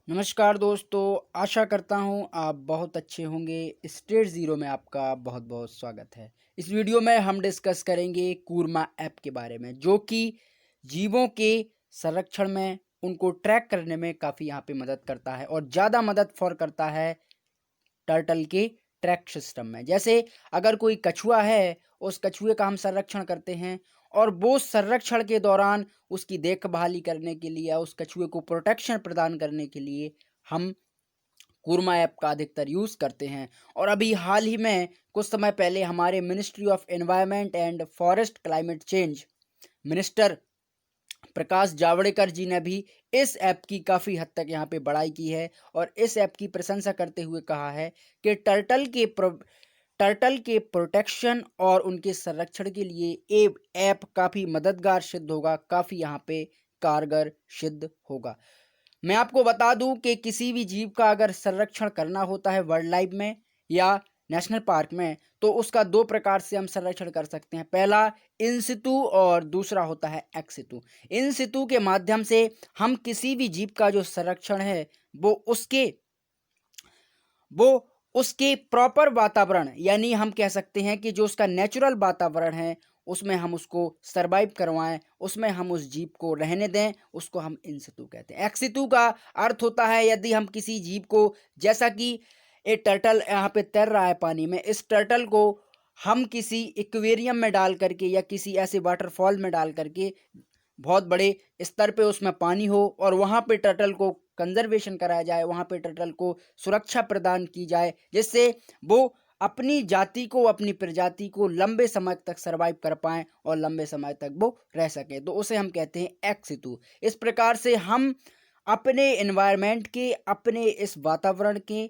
नमस्कार दोस्तों, आशा करता हूँ आप बहुत अच्छे होंगे। स्टेट ज़ीरो में आपका बहुत बहुत स्वागत है। इस वीडियो में हम डिस्कस करेंगे कूर्मा ऐप के बारे में, जो कि जीवों के संरक्षण में उनको ट्रैक करने में काफ़ी यहाँ पे मदद करता है और ज़्यादा मदद फॉर करता है टर्टल के ट्रैक सिस्टम में। जैसे अगर कोई कछुआ है, उस कछुए का हम संरक्षण करते हैं और वो संरक्षण के दौरान उसकी देखभाली करने के लिए या उस कछुए को प्रोटेक्शन प्रदान करने के लिए हम कूर्मा ऐप का अधिकतर यूज़ करते हैं। और अभी हाल ही में कुछ समय पहले हमारे ministry of environment and forest climate change minister Prakash Javadekar ji ने भी इस ऐप की काफ़ी हद तक यहाँ पे बड़ाई की है और इस ऐप की प्रशंसा करते हुए कहा है कि टर्टल के प्रोटेक्शन और उनके संरक्षण के लिए ये ऐप काफ़ी मददगार सिद्ध होगा, काफ़ी यहाँ पे कारगर सिद्ध होगा। मैं आपको बता दूं कि किसी भी जीव का अगर संरक्षण करना होता है वाइल्ड लाइफ में या नेशनल पार्क में, तो उसका दो प्रकार से हम संरक्षण कर सकते हैं। पहला इन सितु और दूसरा होता है एक्स सितु। इन सितु के माध्यम से हम किसी भी जीव का जो संरक्षण है वो उसके प्रॉपर वातावरण, यानी हम कह सकते हैं कि जो उसका नेचुरल वातावरण है उसमें हम उसको सरवाइव करवाएं, उसमें हम उस जीव को रहने दें, उसको हम इन सितु कहते हैं। एक्स सितु का अर्थ होता है यदि हम किसी जीव को, जैसा कि एक टर्टल यहाँ पे तैर रहा है पानी में, इस टर्टल को हम किसी एक्वेरियम में डाल करके या किसी ऐसे वाटरफॉल में डाल करके बहुत बड़े स्तर पे उसमें पानी हो और वहाँ पे टर्टल को कंजर्वेशन कराया जाए, वहाँ पे टर्टल को सुरक्षा प्रदान की जाए, जिससे वो अपनी जाति को, अपनी प्रजाति को लंबे समय तक सरवाइव कर पाएँ और लंबे समय तक वो रह सकें, तो उसे हम कहते हैं एक्स सितु। इस प्रकार से हम अपने एनवायरनमेंट के, अपने इस वातावरण के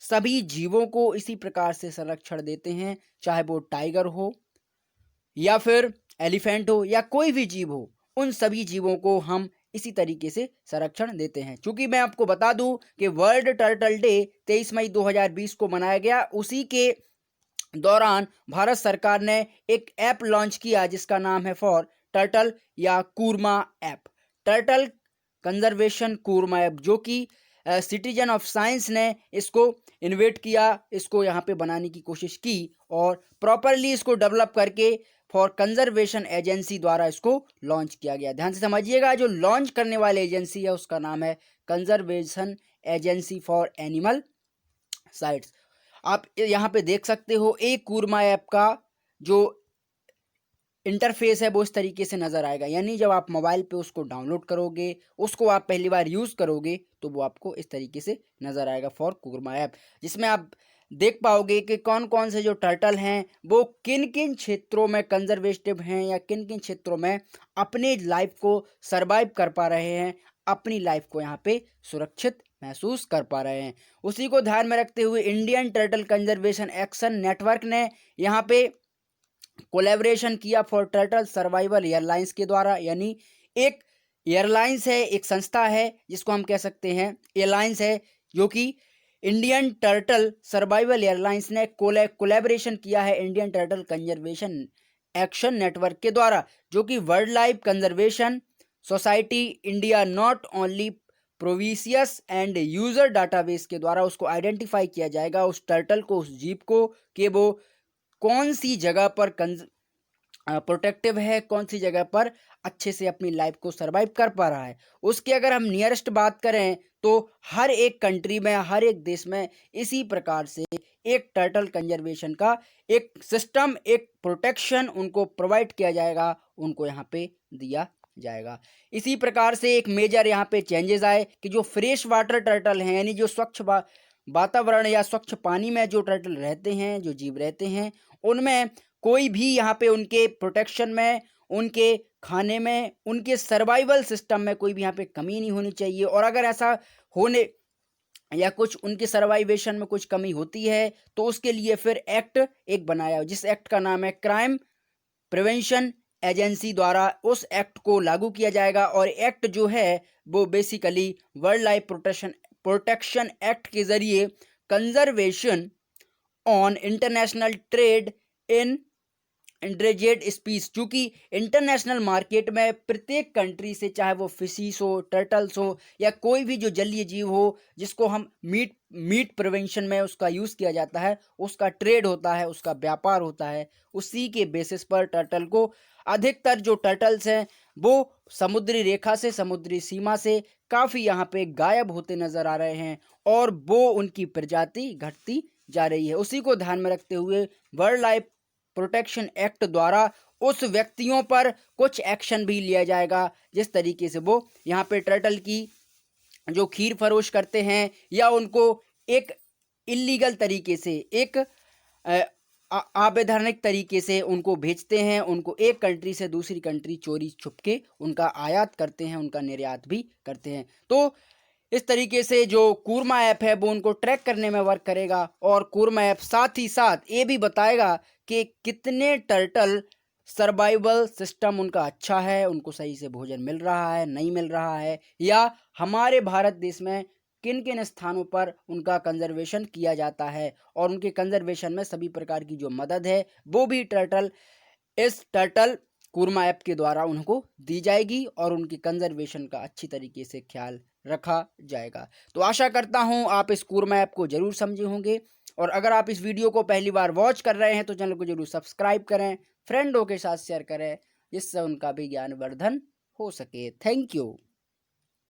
सभी जीवों को इसी प्रकार से संरक्षण देते हैं, चाहे वो टाइगर हो या फिर एलिफेंट हो या कोई भी जीव हो, उन सभी जीवों को हम इसी तरीके से संरक्षण देते हैं। क्योंकि मैं आपको बता दूं कि वर्ल्ड टर्टल डे 23 मई 2020 को मनाया गया, उसी के दौरान भारत सरकार ने एक ऐप लॉन्च किया जिसका नाम है फॉर टर्टल या kurma app, turtle conservation kurma app, जो कि सिटीजन ऑफ साइंस ने इसको इन्वेट किया, इसको यहाँ पे बनाने की कोशिश की और प्रॉपरली इसको डेवलप करके फॉर कंजर्वेशन एजेंसी द्वारा इसको लॉन्च किया गया। ध्यान से समझिएगा, जो लॉन्च करने वाली एजेंसी है उसका नाम है conservation agency for animal sites. आप यहाँ पे देख सकते हो एक कूर्मा ऐप का जो इंटरफेस है वो इस तरीके से नज़र आएगा, यानी जब आप मोबाइल पे उसको डाउनलोड करोगे, उसको आप पहली बार यूज़ करोगे, तो वो आपको इस तरीके से नज़र आएगा फॉर कूर्मा ऐप, जिसमें आप देख पाओगे कि कौन कौन से जो टर्टल हैं वो किन किन क्षेत्रों में कंजर्वेटिव हैं या किन किन क्षेत्रों में अपने लाइफ को सरवाइव कर पा रहे हैं, अपनी लाइफ को यहाँ पे सुरक्षित महसूस कर पा रहे हैं। उसी को ध्यान में रखते हुए Indian turtle conservation action network ने यहाँ पे कोलैबोरेशन किया फॉर टर्टल सर्वाइवल एयरलाइंस के द्वारा, यानी एक एयरलाइंस है, एक संस्था है जिसको हम कह सकते हैं एयरलाइंस है, जो कि इंडियन टर्टल सर्वाइवल एयरलाइंस ने कोलैबोरेशन किया है Indian turtle conservation action network के द्वारा, जो कि world life conservation society India not only provisions and user database के द्वारा उसको आइडेंटिफाई किया जाएगा, उस टर्टल को, उस जीव को, कि वो कौन सी जगह पर प्रोटेक्टिव है, कौन सी जगह पर अच्छे से अपनी लाइफ को सरवाइव कर पा रहा है। उसकी अगर हम नियरेस्ट बात करें तो हर एक कंट्री में, हर एक देश में इसी प्रकार से एक टर्टल कंजर्वेशन का एक सिस्टम, एक प्रोटेक्शन उनको प्रोवाइड किया जाएगा, उनको यहाँ पे दिया जाएगा। इसी प्रकार से एक मेजर यहाँ पे चेंजेस आए कि जो फ्रेश वाटर टर्टल हैं, यानी जो स्वच्छ वातावरण या स्वच्छ पानी में जो टर्टल रहते हैं, जो जीव रहते हैं, उनमें कोई भी यहाँ पे उनके प्रोटेक्शन में, उनके खाने में, उनके सर्वाइवल सिस्टम में कोई भी यहाँ पे कमी नहीं होनी चाहिए। और अगर ऐसा होने या कुछ उनके सर्वाइवेशन में कुछ कमी होती है तो उसके लिए फिर एक्ट एक बनाया, जिस एक्ट का नाम है क्राइम प्रिवेंशन एजेंसी द्वारा उस एक्ट को लागू किया जाएगा। और एक्ट जो है वो basically world life protection act के जरिए conservation on international trade in endangered species, चूँकि इंटरनेशनल मार्केट में प्रत्येक कंट्री से, चाहे वो फिशिस हो, टर्टल्स हो या कोई भी जो जलीय जीव हो जिसको हम मीट प्रिवेंशन में उसका यूज़ किया जाता है, उसका ट्रेड होता है, उसका व्यापार होता है। उसी के बेसिस पर टर्टल को, अधिकतर जो टर्टल्स हैं वो समुद्री रेखा से, समुद्री सीमा से काफ़ी यहाँ पे गायब होते नज़र आ रहे हैं और वो उनकी प्रजाति घटती जा रही है। उसी को ध्यान में रखते हुए वर्ल्ड लाइफ प्रोटेक्शन एक्ट द्वारा उस व्यक्तियों पर कुछ एक्शन भी लिया जाएगा जिस तरीके से वो यहाँ पे टर्टल की जो खीर फरोश करते हैं या उनको एक इलीगल तरीके से, एक अवैधानिक तरीके से उनको भेजते हैं, उनको एक कंट्री से दूसरी कंट्री चोरी छुपके उनका आयात करते हैं, उनका निर्यात भी करते हैं। तो इस तरीके से जो कूर्मा ऐप है वो उनको ट्रैक करने में वर्क करेगा और कूर्मा ऐप साथ ही साथ ये भी बताएगा कि कितने टर्टल सर्वाइवल सिस्टम उनका अच्छा है, उनको सही से भोजन मिल रहा है, नहीं मिल रहा है, या हमारे भारत देश में किन किन स्थानों पर उनका कंजर्वेशन किया जाता है और उनके कंजर्वेशन में सभी प्रकार की जो मदद है वो भी इस टर्टल कूर्मा ऐप के द्वारा उनको दी जाएगी और उनकी कंजर्वेशन का अच्छी तरीके से ख्याल रखा जाएगा। तो आशा करता हूँ आप इस कूर्मा ऐप को ज़रूर समझे होंगे और अगर आप इस वीडियो को पहली बार वॉच कर रहे हैं तो चैनल को जरूर सब्सक्राइब करें, फ्रेंडों के साथ शेयर करें जिससे उनका भी ज्ञानवर्धन हो सके। Thank you.